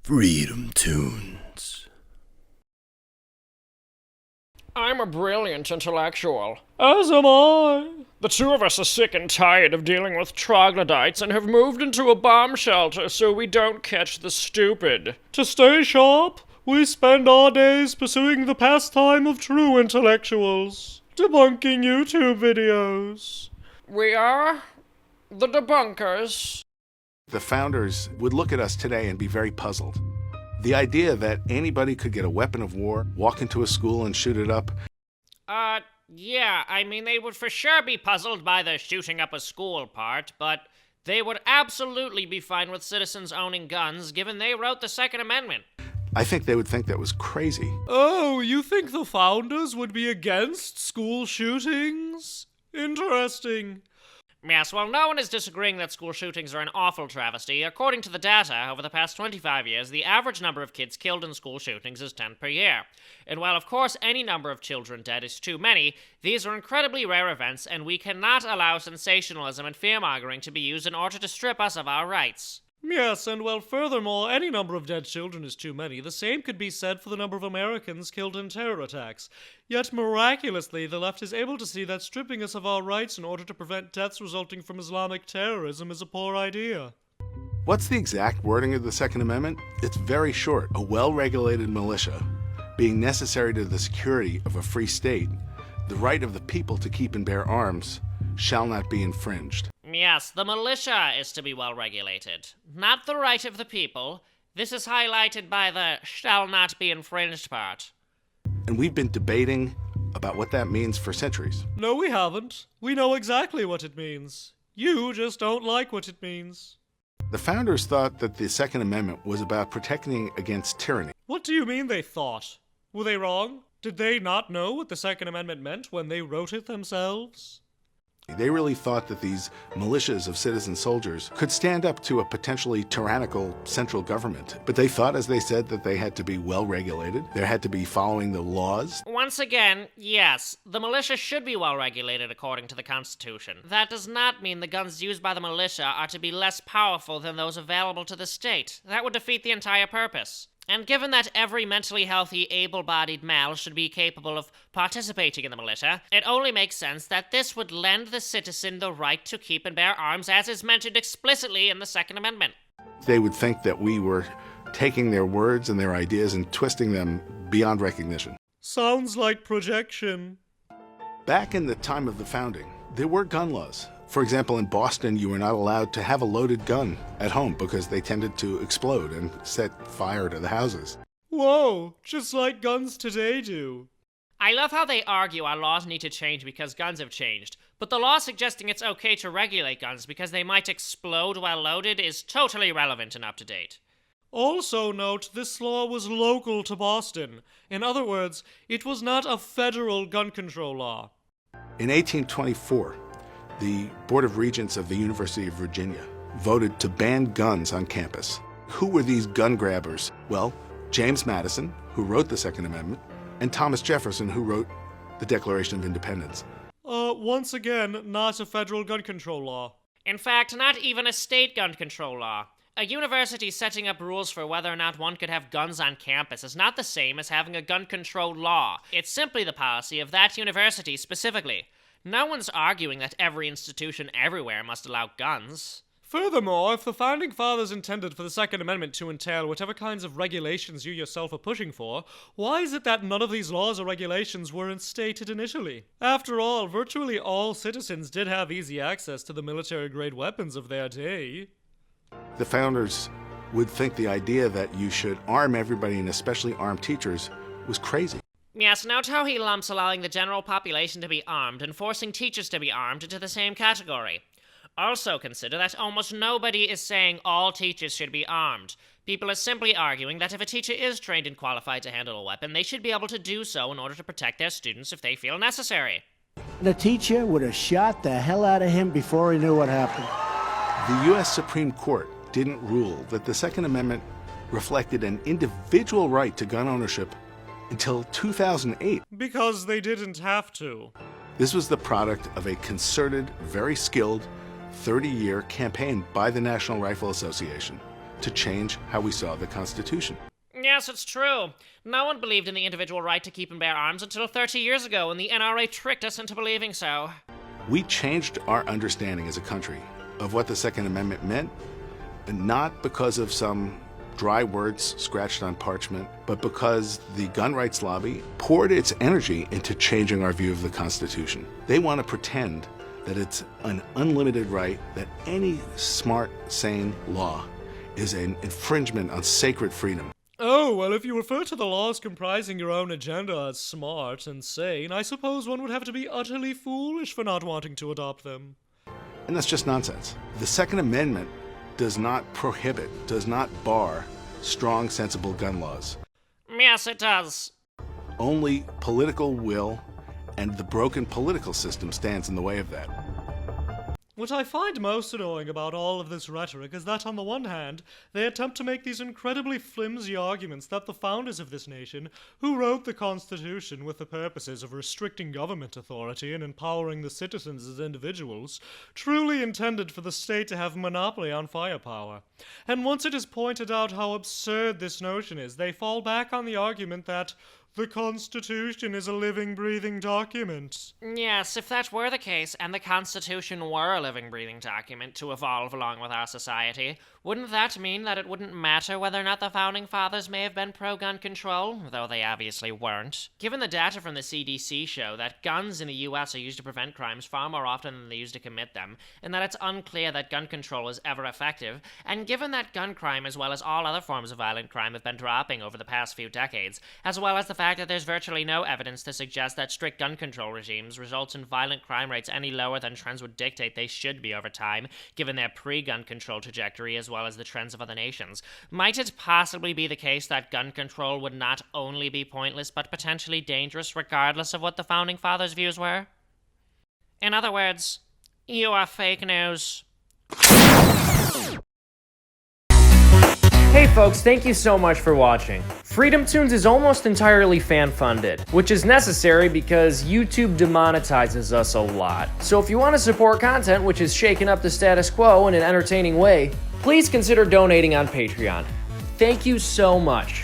FreedomToons. I'm a brilliant intellectual. As am I. The two of us are sick and tired of dealing with troglodytes and have moved into a bomb shelter so we don't catch the stupid. To stay sharp, we spend our days pursuing the pastime of true intellectuals, debunking YouTube videos. We are the debunkers. The founders would look at us today and be very puzzled. The idea that anybody could get a weapon of war, walk into a school and shoot it up. Yeah, I mean, they would for sure be puzzled by the shooting up a school part, but they would absolutely be fine with citizens owning guns, given they wrote the Second Amendment. I think they would think that was crazy. Oh, you think the founders would be against school shootings? Interesting. Yes, well, no one is disagreeing that school shootings are an awful travesty. According to the data, over the past 25 years, the average number of kids killed in school shootings is 10 per year. And while, of course, any number of children dead is too many, these are incredibly rare events, and we cannot allow sensationalism and fear-mongering to be used in order to strip us of our rights. Yes, and well, furthermore, any number of dead children is too many. The same could be said for the number of Americans killed in terror attacks. Yet, miraculously, the left is able to see that stripping us of our rights in order to prevent deaths resulting from Islamic terrorism is a poor idea. What's the exact wording of the Second Amendment? It's very short. A well-regulated militia, being necessary to the security of a free state, the right of the people to keep and bear arms, shall not be infringed. Yes, the militia is to be well regulated, not the right of the people. This is highlighted by the shall not be infringed part. And we've been debating about what that means for centuries. No, we haven't. We know exactly what it means. You just don't like what it means. The founders thought that the Second Amendment was about protecting against tyranny. What do you mean they thought? Were they wrong? Did they not know what the Second Amendment meant when they wrote it themselves? They really thought that these militias of citizen soldiers could stand up to a potentially tyrannical central government. But they thought, as they said, that they had to be well regulated. They had to be following the laws. Once again, yes, the militia should be well regulated according to the Constitution. That does not mean the guns used by the militia are to be less powerful than those available to the state. That would defeat the entire purpose. And given that every mentally healthy, able-bodied male should be capable of participating in the militia, it only makes sense that this would lend the citizen the right to keep and bear arms as is mentioned explicitly in the Second Amendment. They would think that we were taking their words and their ideas and twisting them beyond recognition. Sounds like projection. Back in the time of the founding, there were gun laws. For example, in Boston, you were not allowed to have a loaded gun at home because they tended to explode and set fire to the houses. Whoa, just like guns today do. I love how they argue our laws need to change because guns have changed, but the law suggesting it's okay to regulate guns because they might explode while loaded is totally relevant and up to date. Also note, this law was local to Boston. In other words, it was not a federal gun control law. In 1824, the Board of Regents of the University of Virginia voted to ban guns on campus. Who were these gun grabbers? Well, James Madison, who wrote the Second Amendment, and Thomas Jefferson, who wrote the Declaration of Independence. Once again, not a federal gun control law. In fact, not even a state gun control law. A university setting up rules for whether or not one could have guns on campus is not the same as having a gun control law. It's simply the policy of that university specifically. No one's arguing that every institution everywhere must allow guns. Furthermore, if the Founding Fathers intended for the Second Amendment to entail whatever kinds of regulations you yourself are pushing for, why is it that none of these laws or regulations were instated initially? After all, virtually all citizens did have easy access to the military-grade weapons of their day. The founders would think the idea that you should arm everybody, and especially arm teachers, was crazy. Yes, note how he lumps allowing the general population to be armed and forcing teachers to be armed into the same category. Also consider that almost nobody is saying all teachers should be armed. People are simply arguing that if a teacher is trained and qualified to handle a weapon, they should be able to do so in order to protect their students if they feel necessary. The teacher would have shot the hell out of him before he knew what happened. The U.S. Supreme Court didn't rule that the Second Amendment reflected an individual right to gun ownership until 2008. Because they didn't have to. This was the product of a concerted, very skilled, 30-year campaign by the National Rifle Association to change how we saw the Constitution. Yes, it's true. No one believed in the individual right to keep and bear arms until 30 years ago, when the NRA tricked us into believing so. We changed our understanding as a country of what the Second Amendment meant, and not because of some dry words scratched on parchment, but because the gun rights lobby poured its energy into changing our view of the Constitution. They want to pretend that it's an unlimited right, that any smart, sane law is an infringement on sacred freedom. Oh, well, if you refer to the laws comprising your own agenda as smart and sane, I suppose one would have to be utterly foolish for not wanting to adopt them. And that's just nonsense. The Second Amendment does not prohibit, does not bar strong, sensible gun laws. Yes, it does. Only political will and the broken political system stands in the way of that. What I find most annoying about all of this rhetoric is that, on the one hand, they attempt to make these incredibly flimsy arguments that the founders of this nation, who wrote the Constitution with the purposes of restricting government authority and empowering the citizens as individuals, truly intended for the state to have monopoly on firepower. And once it is pointed out how absurd this notion is, they fall back on the argument that the Constitution is a living, breathing document. Yes, if that were the case, and the Constitution were a living, breathing document to evolve along with our society, wouldn't that mean that it wouldn't matter whether or not the Founding Fathers may have been pro-gun control, though they obviously weren't? Given the data from the CDC show that guns in the US are used to prevent crimes far more often than they use to commit them, and that it's unclear that gun control is ever effective, and given that gun crime as well as all other forms of violent crime have been dropping over the past few decades, as well as the fact that there's virtually no evidence to suggest that strict gun control regimes results in violent crime rates any lower than trends would dictate they should be over time, given their pre-gun control trajectory as well as the trends of other nations, might it possibly be the case that gun control would not only be pointless but potentially dangerous regardless of what the Founding Fathers' views were? In other words, you are fake news. Hey folks, thank you so much for watching. FreedomToons is almost entirely fan-funded, which is necessary because YouTube demonetizes us a lot. So if you want to support content which is shaking up the status quo in an entertaining way, please consider donating on Patreon. Thank you so much.